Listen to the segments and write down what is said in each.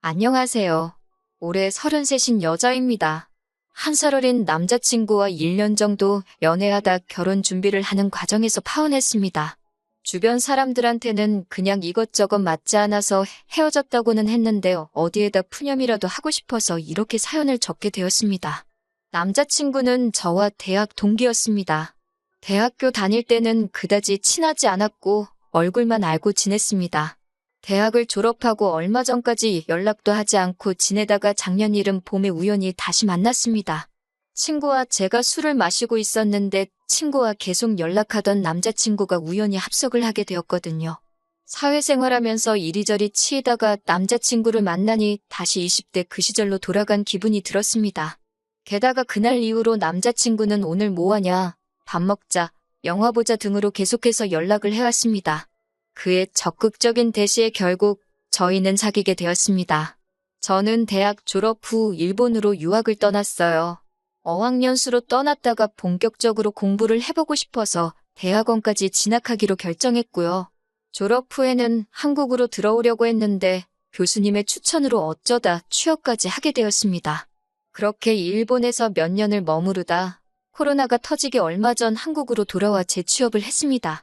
안녕하세요. 올해 33인 여자입니다. 한 살 어린 남자친구와 1년 정도 연애하다 결혼 준비를 하는 과정에서 파혼했습니다. 주변 사람들한테는 그냥 이것저것 맞지 않아서 헤어졌다고는 했는데 어디에다 푸념이라도 하고 싶어서 이렇게 사연을 적게 되었습니다. 남자친구는 저와 대학 동기였습니다. 대학교 다닐 때는 그다지 친하지 않았고 얼굴만 알고 지냈습니다. 대학을 졸업하고 얼마 전까지 연락도 하지 않고 지내다가 작년 이른 봄에 우연히 다시 만났습니다. 친구와 제가 술을 마시고 있었는데 친구와 계속 연락하던 남자친구가 우연히 합석을 하게 되었거든요. 사회생활하면서 이리저리 치이다가 남자친구를 만나니 다시 20대 그 시절로 돌아간 기분이 들었습니다. 게다가 그날 이후로 남자친구는 오늘 뭐하냐, 밥 먹자, 영화 보자 등으로 계속해서 연락을 해왔습니다. 그의 적극적인 대시에 결국 저희는 사귀게 되었습니다. 저는 대학 졸업 후 일본으로 유학을 떠났어요. 어학연수로 떠났다가 본격적으로 공부를 해보고 싶어서 대학원까지 진학하기로 결정했고요. 졸업 후에는 한국으로 들어오려고 했는데 교수님의 추천으로 어쩌다 취업까지 하게 되었습니다. 그렇게 일본에서 몇 년을 머무르다 코로나가 터지기 얼마 전 한국으로 돌아와 재취업을 했습니다.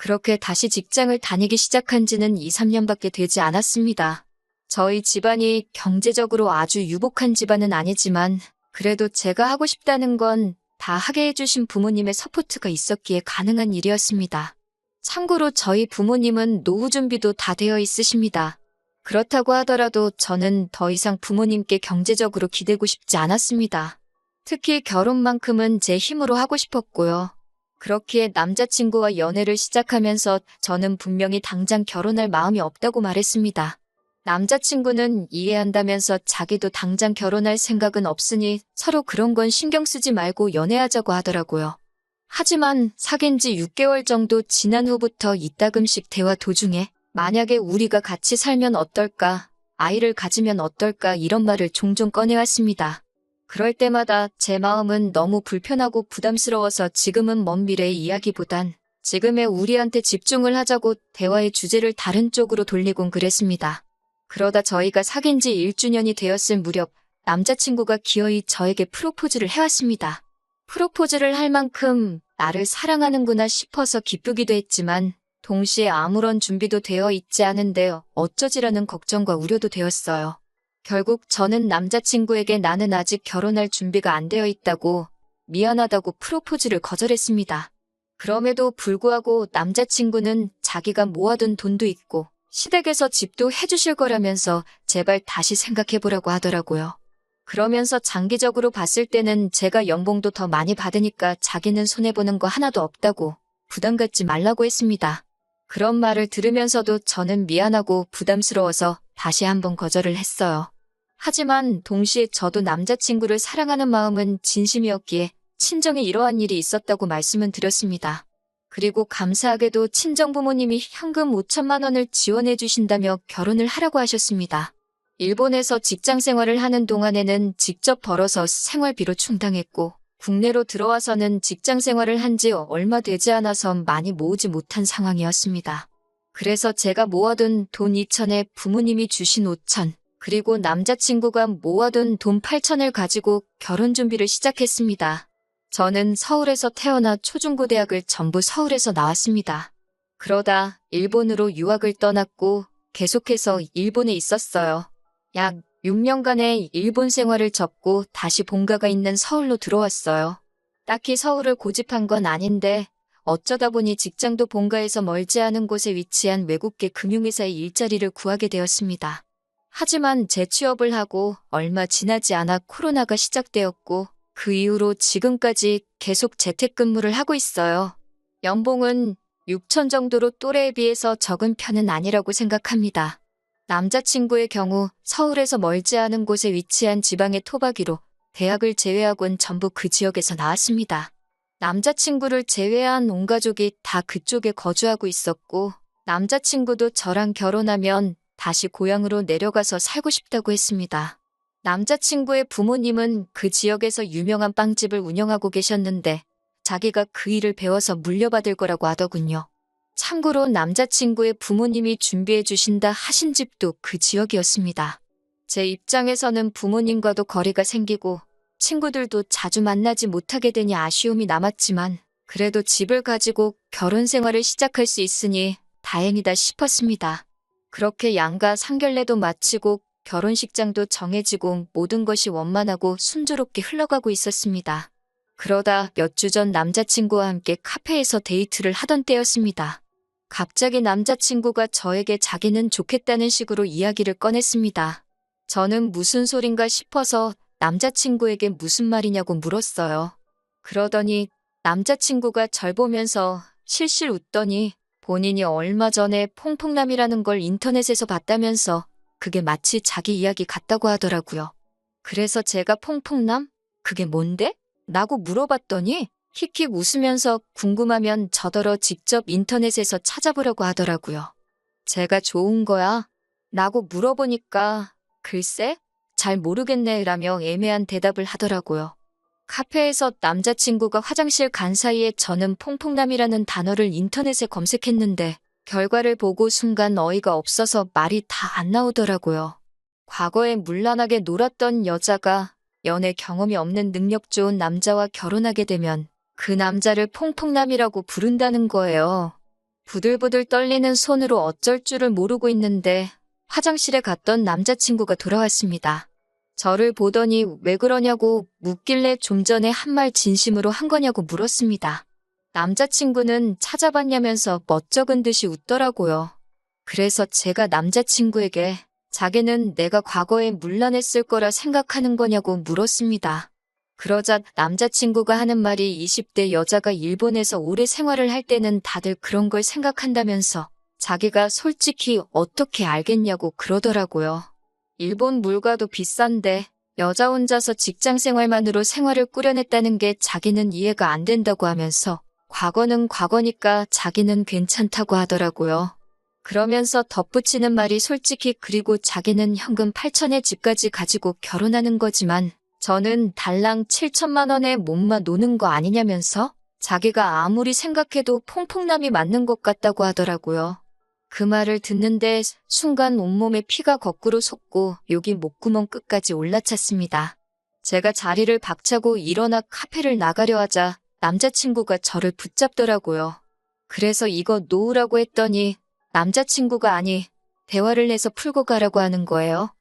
그렇게 다시 직장을 다니기 시작한 지는 2, 3년밖에 되지 않았습니다. 저희 집안이 경제적으로 아주 유복한 집안은 아니지만 그래도 제가 하고 싶다는 건 다 하게 해주신 부모님의 서포트가 있었기에 가능한 일이었습니다. 참고로 저희 부모님은 노후 준비도 다 되어 있으십니다. 그렇다고 하더라도 저는 더 이상 부모님께 경제적으로 기대고 싶지 않았습니다. 특히 결혼만큼은 제 힘으로 하고 싶었고요. 그렇기에 남자친구와 연애를 시작하면서 저는 분명히 당장 결혼할 마음이 없다고 말했습니다. 남자친구는 이해한다면서 자기도 당장 결혼할 생각은 없으니 서로 그런 건 신경 쓰지 말고 연애하자고 하더라고요. 하지만 사귄 지 6개월 정도 지난 후부터 이따금씩 대화 도중에 만약에 우리가 같이 살면 어떨까, 아이를 가지면 어떨까 이런 말을 종종 꺼내왔습니다. 그럴 때마다 제 마음은 너무 불편하고 부담스러워서 지금은 먼 미래의 이야기보단 지금의 우리한테 집중을 하자고 대화의 주제를 다른 쪽으로 돌리곤 그랬습니다. 그러다 저희가 사귄 지 1주년이 되었을 무렵 남자친구가 기어이 저에게 프로포즈를 해왔습니다. 프로포즈를 할 만큼 나를 사랑하는구나 싶어서 기쁘기도 했지만 동시에 아무런 준비도 되어 있지 않은데 어쩌지라는 걱정과 우려도 되었어요. 결국 저는 남자친구에게 나는 아직 결혼할 준비가 안 되어 있다고 미안하다고 프로포즈를 거절했습니다. 그럼에도 불구하고 남자친구는 자기가 모아둔 돈도 있고 시댁에서 집도 해주실 거라면서 제발 다시 생각해보라고 하더라고요. 그러면서 장기적으로 봤을 때는 제가 연봉도 더 많이 받으니까 자기는 손해보는 거 하나도 없다고 부담 갖지 말라고 했습니다. 그런 말을 들으면서도 저는 미안하고 부담스러워서 다시 한번 거절을 했어요. 하지만 동시에 저도 남자친구를 사랑하는 마음은 진심이었기에 친정에 이러한 일이 있었다고 말씀은 드렸습니다. 그리고 감사하게도 친정 부모님이 현금 5천만 원을 지원해 주신다며 결혼을 하라고 하셨습니다. 일본에서 직장 생활을 하는 동안에는 직접 벌어서 생활비로 충당했고 국내로 들어와서는 직장 생활을 한 지 얼마 되지 않아서 많이 모으지 못한 상황이었습니다. 그래서 제가 모아둔 돈 2천에 부모님이 주신 5천, 그리고 남자친구가 모아둔 돈 8천을 가지고 결혼 준비를 시작했습니다. 저는 서울에서 태어나 초중고대학을 전부 서울에서 나왔습니다. 그러다 일본으로 유학을 떠났고 계속해서 일본에 있었어요. 약 6년간의 일본 생활을 접고 다시 본가가 있는 서울로 들어왔어요. 딱히 서울을 고집한 건 아닌데 어쩌다 보니 직장도 본가에서 멀지 않은 곳에 위치한 외국계 금융회사의 일자리를 구하게 되었습니다. 하지만 재취업을 하고 얼마 지나지 않아 코로나가 시작되었고 그 이후로 지금까지 계속 재택근무를 하고 있어요. 연봉은 6천 정도로 또래에 비해서 적은 편은 아니라고 생각합니다. 남자친구의 경우 서울에서 멀지 않은 곳에 위치한 지방의 토박이로 대학을 제외하고는 전부 그 지역에서 나왔습니다. 남자친구를 제외한 온 가족이 다 그쪽에 거주하고 있었고 남자친구도 저랑 결혼하면 다시 고향으로 내려가서 살고 싶다고 했습니다. 남자친구의 부모님은 그 지역에서 유명한 빵집을 운영하고 계셨는데 자기가 그 일을 배워서 물려받을 거라고 하더군요. 참고로 남자친구의 부모님이 준비해 주신다 하신 집도 그 지역이었습니다. 제 입장에서는 부모님과도 거리가 생기고 친구들도 자주 만나지 못하게 되니 아쉬움이 남았지만 그래도 집을 가지고 결혼 생활을 시작할 수 있으니 다행이다 싶었습니다. 그렇게 양가 상견례도 마치고 결혼식장도 정해지고 모든 것이 원만하고 순조롭게 흘러가고 있었습니다. 그러다 몇 주 전 남자친구와 함께 카페에서 데이트를 하던 때였습니다. 갑자기 남자친구가 저에게 자기는 좋겠다는 식으로 이야기를 꺼냈습니다. 저는 무슨 소린가 싶어서 남자친구에게 무슨 말이냐고 물었어요. 그러더니 남자친구가 절 보면서 실실 웃더니 본인이 얼마 전에 퐁퐁남이라는 걸 인터넷에서 봤다면서 그게 마치 자기 이야기 같다고 하더라고요. 그래서 제가 퐁퐁남? 그게 뭔데? 라고 물어봤더니 킥킥 웃으면서 궁금하면 저더러 직접 인터넷에서 찾아보라고 하더라고요. 제가 좋은 거야? 라고 물어보니까 글쎄? 잘 모르겠네 라며 애매한 대답을 하더라고요. 카페에서 남자친구가 화장실 간 사이에 저는 퐁퐁남이라는 단어를 인터넷에 검색했는데 결과를 보고 순간 어이가 없어서 말이 다 안 나오더라고요. 과거에 문란하게 놀았던 여자가 연애 경험이 없는 능력 좋은 남자와 결혼하게 되면 그 남자를 퐁퐁남이라고 부른다는 거예요. 부들부들 떨리는 손으로 어쩔 줄을 모르고 있는데 화장실에 갔던 남자친구가 돌아왔습니다. 저를 보더니 왜 그러냐고 묻길래 좀 전에 한 말 진심으로 한 거냐고 물었습니다. 남자친구는 찾아봤냐면서 멋쩍은 듯이 웃더라고요. 그래서 제가 남자친구에게 자기는 내가 과거에 문란했을 거라 생각하는 거냐고 물었습니다. 그러자 남자친구가 하는 말이 20대 여자가 일본에서 오래 생활을 할 때는 다들 그런 걸 생각한다면서 자기가 솔직히 어떻게 알겠냐고 그러더라고요. 일본 물가도 비싼데 여자 혼자서 직장 생활만으로 생활을 꾸려냈다는 게 자기는 이해가 안 된다고 하면서 과거는 과거니까 자기는 괜찮다고 하더라고요. 그러면서 덧붙이는 말이 솔직히 그리고 자기는 현금 8천에 집까지 가지고 결혼하는 거지만 저는 달랑 7천만 원에 몸만 노는 거 아니냐면서 자기가 아무리 생각해도 퐁퐁남이 맞는 것 같다고 하더라고요. 그 말을 듣는데 순간 온몸에 피가 거꾸로 솟고 여기 목구멍 끝까지 올라찼습니다. 제가 자리를 박차고 일어나 카페를 나가려 하자 남자친구가 저를 붙잡더라고요. 그래서 이거 놓으라고 했더니 남자친구가 아니 대화를 해서 풀고 가라고 하는 거예요.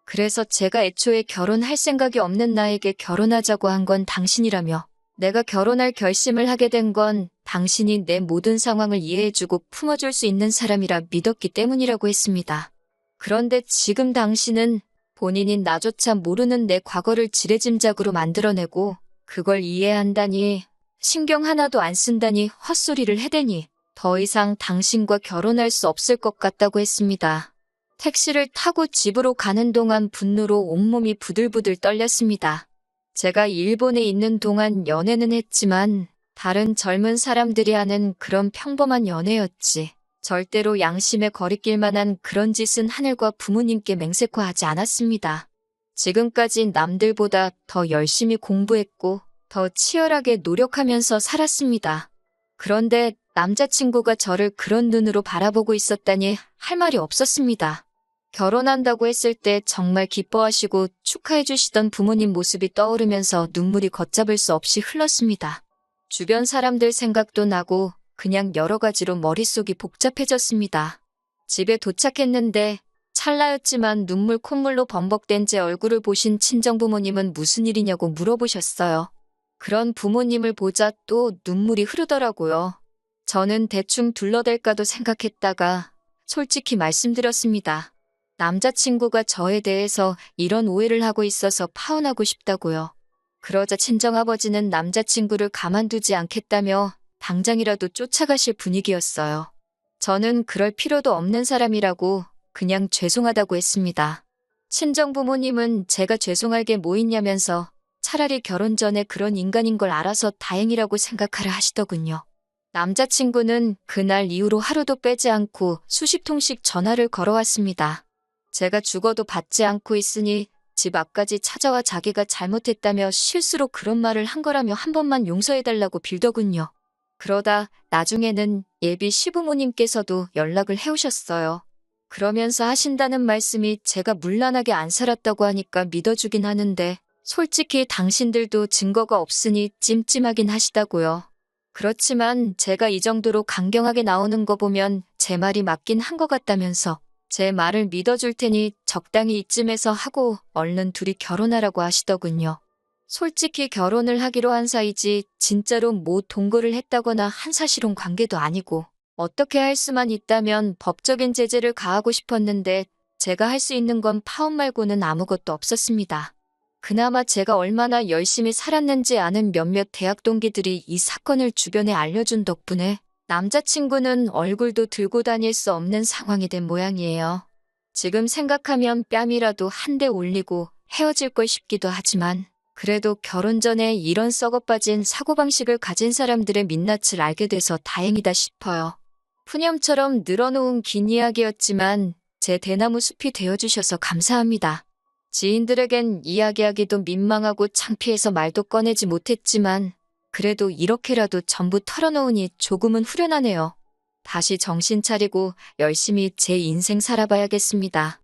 그래서 제가 애초에 결혼할 생각이 없는 나에게 결혼하자고 한 건 당신이라며 내가 결혼할 결심을 하게 된 건 당신이 내 모든 상황을 이해해주고 품어줄 수 있는 사람이라 믿었기 때문이라고 했습니다. 그런데 지금 당신은 본인이 나조차 모르는 내 과거를 지레짐작으로 만들어내고 그걸 이해한다니 신경 하나도 안 쓴다니 헛소리를 해대니 더 이상 당신과 결혼할 수 없을 것 같다고 했습니다. 택시를 타고 집으로 가는 동안 분노로 온몸이 부들부들 떨렸습니다. 제가 일본에 있는 동안 연애는 했지만 다른 젊은 사람들이 하는 그런 평범한 연애였지. 절대로 양심에 거리낄 만한 그런 짓은 하늘과 부모님께 맹세코하지 않았습니다. 지금까지 남들보다 더 열심히 공부했고 더 치열하게 노력하면서 살았습니다. 그런데 남자친구가 저를 그런 눈으로 바라보고 있었다니 할 말이 없었습니다. 결혼한다고 했을 때 정말 기뻐하시고 축하해 주시던 부모님 모습이 떠오르면서 눈물이 걷잡을 수 없이 흘렀습니다. 주변 사람들 생각도 나고 그냥 여러 가지로 머릿속이 복잡해졌습니다. 집에 도착했는데 찰나였지만 눈물 콧물로 범벅된 제 얼굴을 보신 친정부모님은 무슨 일이냐고 물어보셨어요. 그런 부모님을 보자 또 눈물이 흐르더라고요. 저는 대충 둘러댈까도 생각했다가 솔직히 말씀드렸습니다. 남자친구가 저에 대해서 이런 오해를 하고 있어서 파혼하고 싶다고요. 그러자 친정아버지는 남자친구를 가만두지 않겠다며 당장이라도 쫓아가실 분위기였어요. 저는 그럴 필요도 없는 사람이라고 그냥 죄송하다고 했습니다. 친정부모님은 제가 죄송할 게 뭐 있냐면서 차라리 결혼 전에 그런 인간인 걸 알아서 다행이라고 생각하라 하시더군요. 남자친구는 그날 이후로 하루도 빼지 않고 수십 통씩 전화를 걸어왔습니다. 제가 죽어도 받지 않고 있으니 집 앞까지 찾아와 자기가 잘못했다며 실수로 그런 말을 한 거라며 한 번만 용서해달라고 빌더군요. 그러다 나중에는 예비 시부모님께서도 연락을 해오셨어요. 그러면서 하신다는 말씀이 제가 문란하게 안 살았다고 하니까 믿어주긴 하는데 솔직히 당신들도 증거가 없으니 찜찜하긴 하시다고요. 그렇지만 제가 이 정도로 강경하게 나오는 거 보면 제 말이 맞긴 한 것 같다면서 제 말을 믿어줄 테니 적당히 이쯤에서 하고 얼른 둘이 결혼하라고 하시더군요. 솔직히 결혼을 하기로 한 사이지 진짜로 뭐 동거를 했다거나 한사실혼 관계도 아니고 어떻게 할 수만 있다면 법적인 제재를 가하고 싶었는데 제가 할 수 있는 건 파혼 말고는 아무것도 없었습니다. 그나마 제가 얼마나 열심히 살았는지 아는 몇몇 대학 동기들이 이 사건을 주변에 알려준 덕분에 남자친구는 얼굴도 들고 다닐 수 없는 상황이 된 모양이에요. 지금 생각하면 뺨이라도 한 대 올리고 헤어질 걸 싶기도 하지만 그래도 결혼 전에 이런 썩어빠진 사고방식을 가진 사람들의 민낯을 알게 돼서 다행이다 싶어요. 푸념처럼 늘어놓은 긴 이야기였지만 제 대나무 숲이 되어주셔서 감사합니다. 지인들에겐 이야기하기도 민망하고 창피해서 말도 꺼내지 못했지만 그래도 이렇게라도 전부 털어놓으니 조금은 후련하네요. 다시 정신 차리고 열심히 제 인생 살아봐야겠습니다.